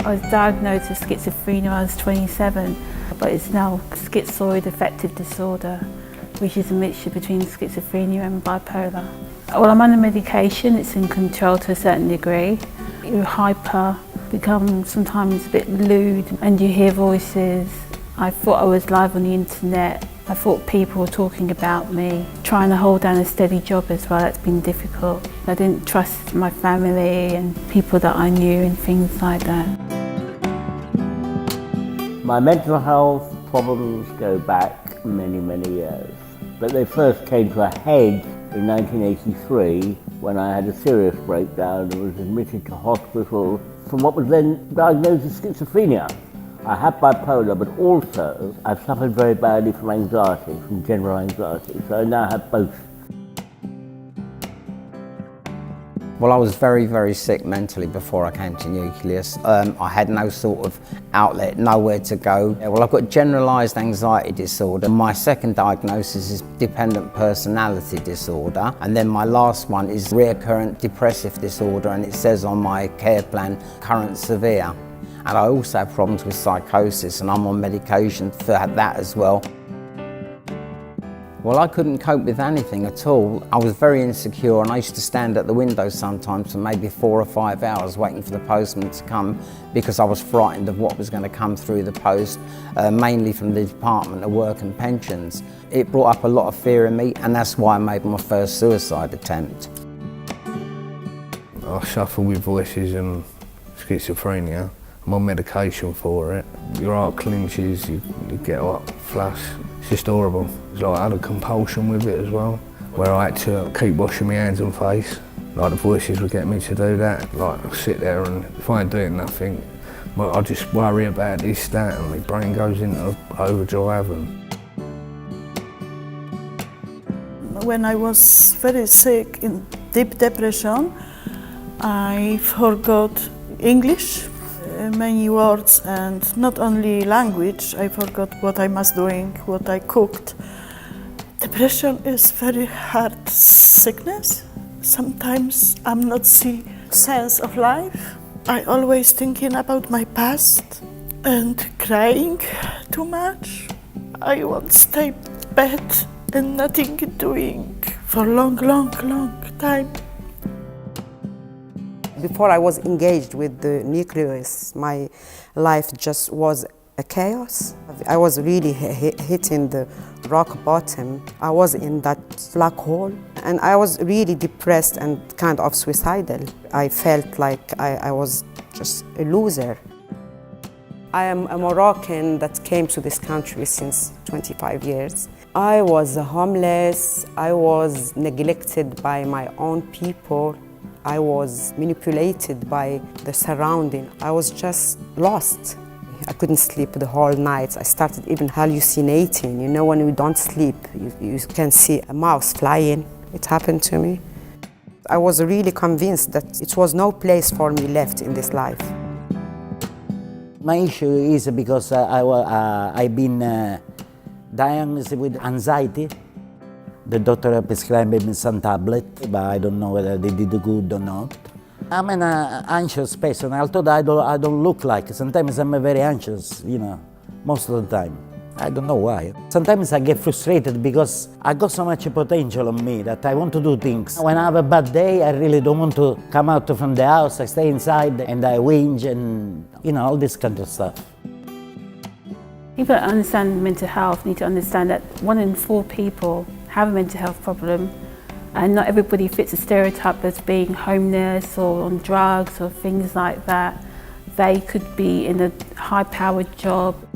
I was diagnosed with schizophrenia when I was 27, but it's now schizoid affective disorder, which is a mixture between schizophrenia and bipolar. Well, I'm on a medication, it's in control to a certain degree. You're hyper, become sometimes a bit lewd, and you hear voices. I thought I was live on the internet. I thought people were talking about me. Trying to hold down a steady job as well, that's been difficult. I didn't trust my family and people that I knew and things like that. My mental health problems go back many, many years. But they first came to a head in 1983 when I had a serious breakdown and was admitted to hospital from what was then diagnosed as schizophrenia. I had bipolar, but also I've suffered very badly from anxiety, from general anxiety, so I now have both. Well, I was very, very sick mentally before I came to Nucleus. I had no sort of outlet, nowhere to go. Well, I've got generalised anxiety disorder. My second diagnosis is dependent personality disorder. And then my last one is recurrent depressive disorder, and it says on my care plan, current severe. And I also have problems with psychosis, and I'm on medication for that as well. Well, I couldn't cope with anything at all. I was very insecure, and I used to stand at the window sometimes for maybe 4 or 5 hours waiting for the postman to come because I was frightened of what was going to come through the post, mainly from the Department of Work and Pensions. It brought up a lot of fear in me, and that's why I made my first suicide attempt. I suffer with voices and schizophrenia. I'm on medication for it. Your heart clenches, you get like flush. It's just horrible. It's like I had a compulsion with it as well, where I had to keep washing my hands and face. Like the voices would get me to do that. Like I sit there and if I ain't doing nothing, I just worry about this, that, and my brain goes into overdrive. When I was very sick in deep depression, I forgot English. Many words, and not only language. I forgot what I was doing, what I cooked. Depression is very hard sickness. Sometimes I'm not see sense of life. I always thinking about my past and crying too much. I won't stay bed and nothing doing for long time. Before I was engaged with the Nucleus, my life just was a chaos. I was really hitting the rock bottom. I was in that black hole, and I was really depressed and kind of suicidal. I felt like I was just a loser. I am a Moroccan that came to this country since 25 years. I was homeless. I was neglected by my own people. I was manipulated by the surrounding. I was just lost. I couldn't sleep the whole night. I started even hallucinating. You know, when you don't sleep, you can see a mouse flying. It happened to me. I was really convinced that it was no place for me left in this life. My issue is because I've been diagnosed with anxiety. The doctor prescribed me some tablet, but I don't know whether they did good or not. I'm an anxious person, although I don't look like it. Sometimes I'm very anxious, you know, most of the time. I don't know why. Sometimes I get frustrated because I got so much potential on me that I want to do things. When I have a bad day, I really don't want to come out from the house. I stay inside and I whinge and, you know, all this kind of stuff. People that understand mental health need to understand that 1 in 4 people have a mental health problem, and not everybody fits a stereotype as being homeless or on drugs or things like that. They could be in a high-powered job.